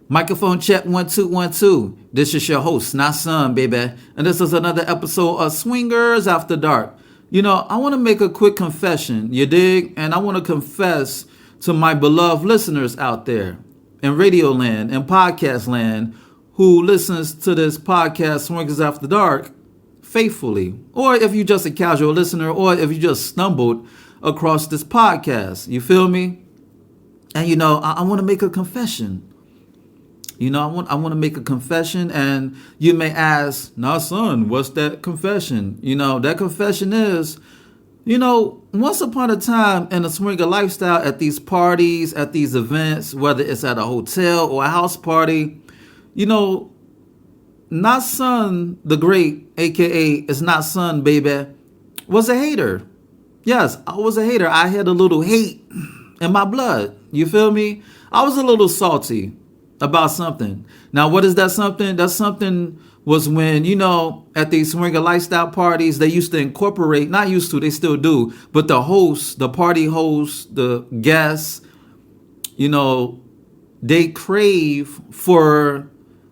Microphone check 1 2 1 2. This is your host, not son, baby. And this is another episode of Swingers After Dark. I want to make a quick confession, you dig? And I want to confess to my beloved listeners out there in radio land and podcast land who listens to this podcast, Swingers After Dark, faithfully. Or if you're just a casual listener, or if you just stumbled across this podcast. You feel me? And I want to make a confession. I want to make a confession, and you may ask, "Nah, son, what's that confession?" That confession is, once upon a time in a swinger lifestyle, at these parties, at these events, whether it's at a hotel or a house party, not son the great, aka it's not son baby, was a hater. Yes, I was a hater. I had a little hate in my blood. You feel me? I was a little salty about something. Now, what is that something? That something was when, at these swinger lifestyle parties, they used to incorporate, not used to, they still do, but the hosts, the party hosts, the guests, they crave for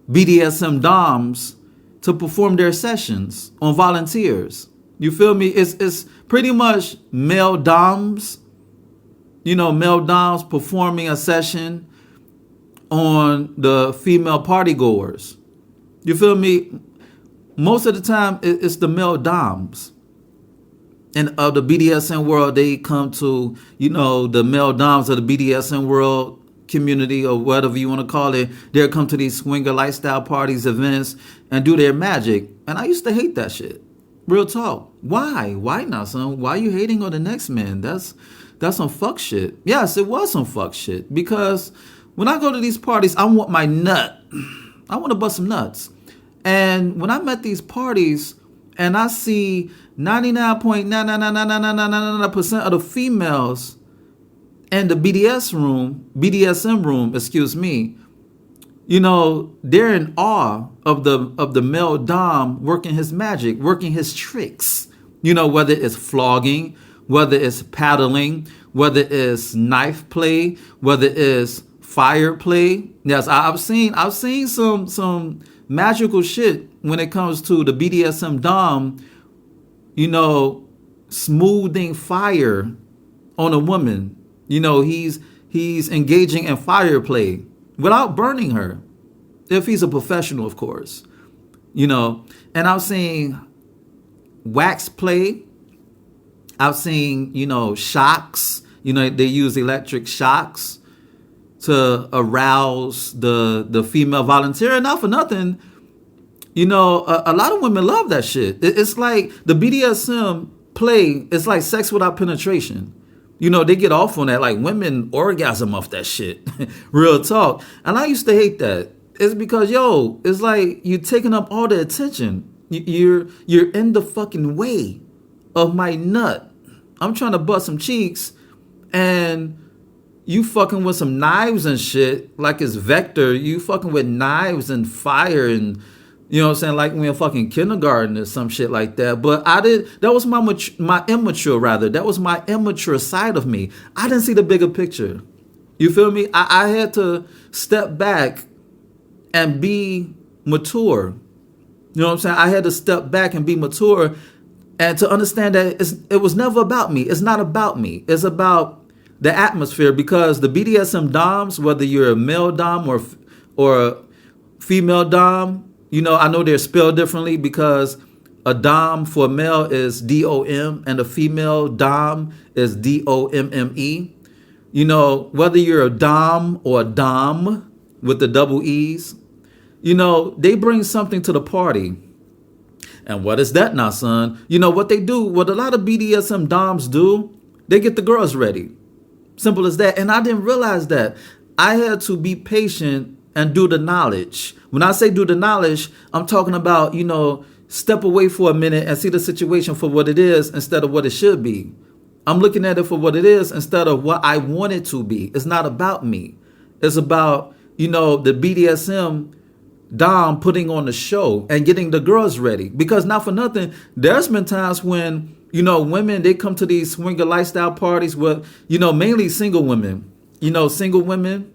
BDSM DOMs to perform their sessions on volunteers. You feel me? It's pretty much male DOMs, male DOMs performing a session on the female party goers. You feel me? Most of the time, it's the male DOMs. And of the BDSM world, they come to, the male DOMs of the BDSM world community, or whatever you want to call it. They'll come to these swinger lifestyle parties, events, and do their magic. And I used to hate that shit. Real talk. Why? Why not, son? Why you hating on the next man? That's some fuck shit. Yes, it was some fuck shit. Because when I go to these parties, I want my nut. I want to bust some nuts. And when I'm at these parties and I see 99.99999% of the females in the BDSM room, they're in awe of the male dom working his magic, working his tricks. Whether it's flogging, whether it's paddling, whether it's knife play, whether it's fire play. Yes, I've seen some magical shit when it comes to the BDSM dom, smoothing fire on a woman. He's engaging in fire play without burning her, if he's a professional, of course. And I've seen wax play. I've seen, shocks. They use electric shocks to arouse the female volunteer. And not for nothing, a lot of women love that shit. It's like the BDSM play, it's like sex without penetration. They get off on that, like women orgasm off that shit. Real talk. And I used to hate that. It's because, it's like you're taking up all the attention. You're in the fucking way of my nut. I'm trying to bust some cheeks, and you fucking with some knives and shit, like it's Vector. You fucking with knives and fire and, like we in fucking kindergarten or some shit like that. But that was my immature side of me. I didn't see the bigger picture. You feel me? I had to step back and be mature. You know what I'm saying? I had to step back and be mature and to understand that it was never about me. It's not about me. It's about the atmosphere, because the BDSM DOMs, whether you're a male DOM or a female DOM, I know they're spelled differently, because a DOM for a male is DOM and a female DOM is DOMME. Whether you're a DOM or a DOM with the double E's, they bring something to the party. And what is that now, son? What they do, what a lot of BDSM DOMs do, they get the girls ready. Simple as that. And I didn't realize that. I had to be patient and do the knowledge. When I say do the knowledge, I'm talking about, step away for a minute and see the situation for what it is instead of what it should be. I'm looking at it for what it is instead of what I want it to be. It's not about me. It's about, the BDSM Dom putting on the show and getting the girls ready. Because not for nothing, there's been times when, women, they come to these swinger lifestyle parties with, mainly single women. Single women,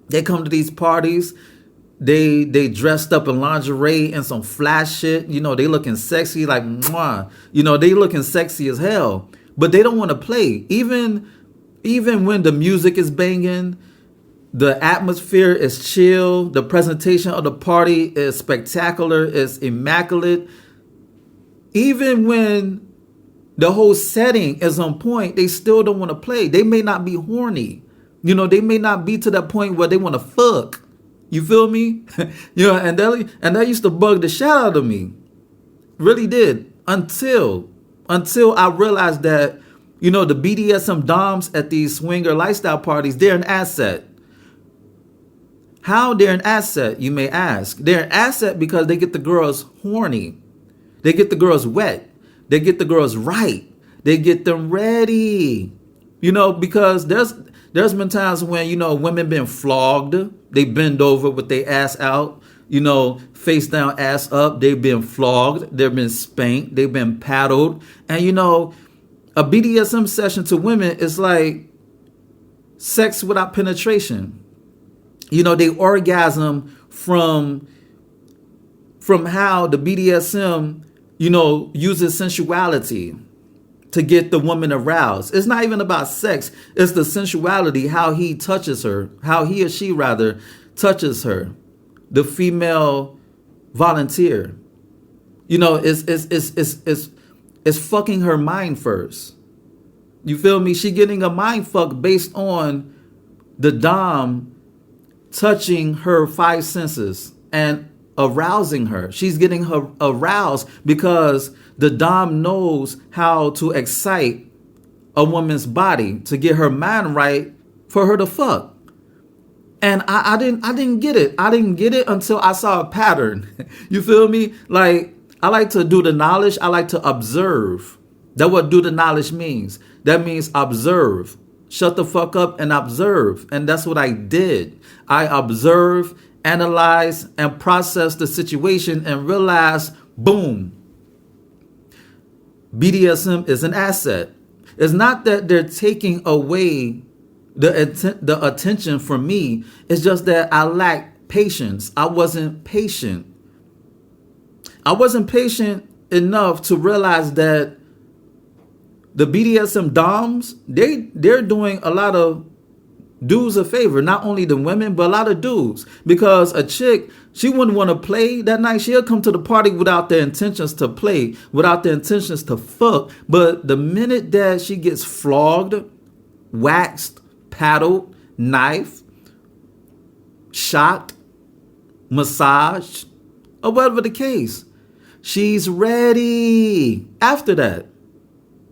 They come to these parties. They dressed up in lingerie and some flash shit. You know, they looking sexy like mwah. You know, they looking sexy as hell. But they don't want to play. Even when the music is banging, the atmosphere is chill, the presentation of the party is spectacular, is immaculate. Even when the whole setting is on point, they still don't want to play. They may not be horny. You know, they may not be to that point where they want to fuck. You feel me? You know, and that used to bug the shit out of me. Really did. Until I realized that, you know, the BDSM doms at these swinger lifestyle parties, they're an asset. How they're an asset, you may ask. They're an asset because they get the girls horny. They get the girls wet. They get the girls right. They get them ready. You know, because there's been times when, you know, women been flogged. They bend over with their ass out, you know, face down, ass up. They've been flogged. They've been spanked. They've been paddled. And, you know, a BDSM session to women is like sex without penetration. You know, they orgasm from how the BDSM, you know, uses sensuality to get the woman aroused. It's not even about sex. It's the sensuality, how he touches her, how he or she rather touches her, the female volunteer. You know, it's fucking her mind first. You feel me? She getting a mind fuck based on the dom touching her five senses and arousing her. She's getting her aroused because the dom knows how to excite a woman's body to get her mind right for her to fuck. And I didn't get it. I didn't get it until I saw a pattern. You feel me? Like, I like to do the knowledge. I like to observe. That's what do the knowledge means. That means observe. Shut the fuck up and observe. And that's what I did. I observed, analyzed, and processed the situation and realized, boom, BDSM is an asset. It's not that they're taking away the attention from me. It's just that I lack patience. I wasn't patient. I wasn't patient enough to realize that the BDSM doms, they're doing a lot of dudes a favor, not only the women, but a lot of dudes. Because a chick, she wouldn't want to play that night. She'll come to the party without the intentions to play, without the intentions to fuck. But the minute that she gets flogged, waxed, paddled, knifed, shot, massaged, or whatever the case, she's ready after that.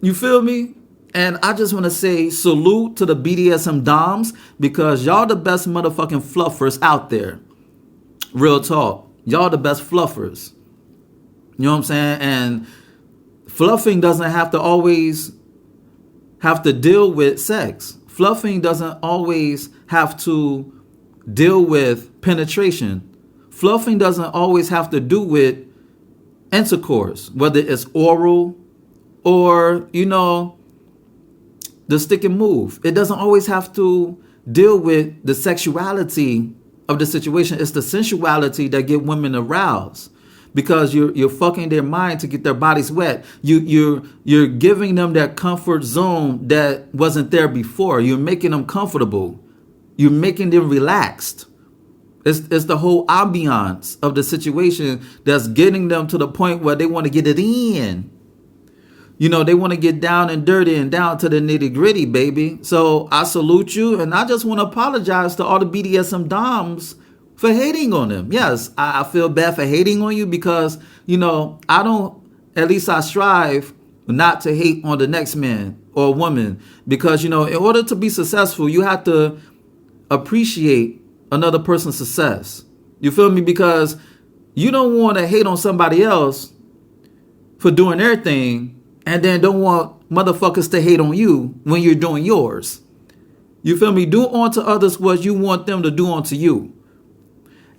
You feel me? And I just want to say salute to the BDSM doms because y'all the best motherfucking fluffers out there. Real talk. Y'all the best fluffers. You know what I'm saying? And fluffing doesn't have to always have to deal with sex. Fluffing doesn't always have to deal with penetration. Fluffing doesn't always have to do with intercourse, whether it's oral or, you know, the stick and move. It doesn't always have to deal with the sexuality of the situation. It's the sensuality that get women aroused because you're fucking their mind to get their bodies wet. You're giving them that comfort zone that wasn't there before. You're making them comfortable. You're making them relaxed. It's the whole ambiance of the situation that's getting them to the point where they want to get it in. You know, they want to get down and dirty and down to the nitty gritty, baby. So I salute you. And I just want to apologize to all the BDSM doms for hating on them. Yes, I feel bad for hating on you because, you know, at least I strive not to hate on the next man or woman. Because, you know, in order to be successful, you have to appreciate another person's success. You feel me? Because you don't want to hate on somebody else for doing their thing and then don't want motherfuckers to hate on you when you're doing yours. You feel me? Do unto others what you want them to do unto you.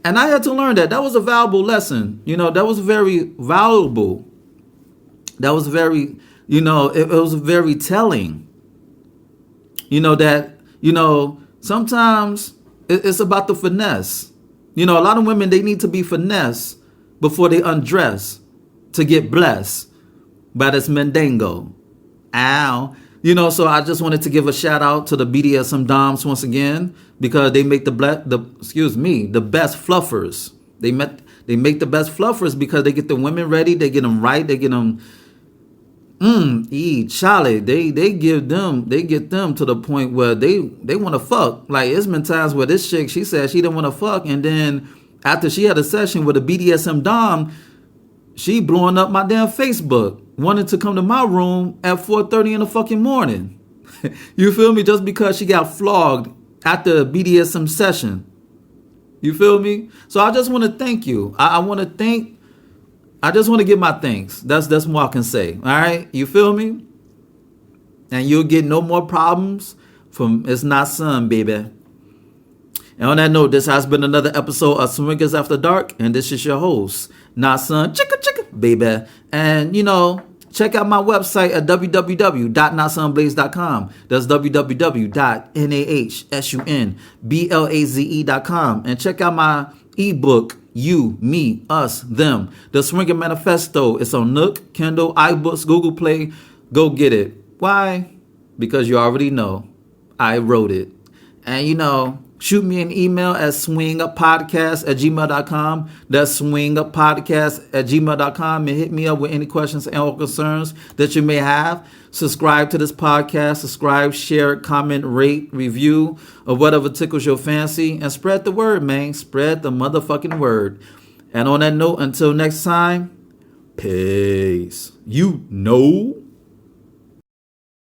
And I had to learn that. That was a valuable lesson. You know, that was very valuable. That was very, you know, it was very telling. You know, that, you know, sometimes It's about the finesse. You know, a lot of women, they need to be finessed before they undress to get blessed by this mendango. Ow. You know, so I just wanted to give a shout out to the BDSM Doms once again, because they make the best fluffers. They make the best fluffers because they get the women ready, they get them right, they get them Charlie, they get them to the point where they want to fuck. Like, it's been times where this chick, she said she didn't want to fuck, and then after she had a session with a BDSM Dom, she blowing up my damn Facebook, wanting to come to my room at 4:30 in the fucking morning. You feel me? Just because she got flogged after a BDSM session. You feel me? So I just want to thank you. I just want to give my thanks. That's more I can say. All right? You feel me? And you'll get no more problems from It's Not Sun, baby. And on that note, this has been another episode of Swingers After Dark. And this is your host, Not Sun, chicka, baby. And, you know, check out my website at www.notsunblaze.com. That's www.nahsunblaze.com. And check out my ebook, You, Me, Us, Them, The Swinger Manifesto. It's on Nook, Kindle, iBooks, Google Play. Go get it. Why? Because you already know I wrote it. And, you know, shoot me an email at swinguppodcast@gmail.com. That's swinguppodcast@gmail.com, and hit me up with any questions and or concerns that you may have. Subscribe to this podcast. Subscribe, share, comment, rate, review, or whatever tickles your fancy. And spread the word, man. Spread the motherfucking word. And on that note, until next time, peace. You know.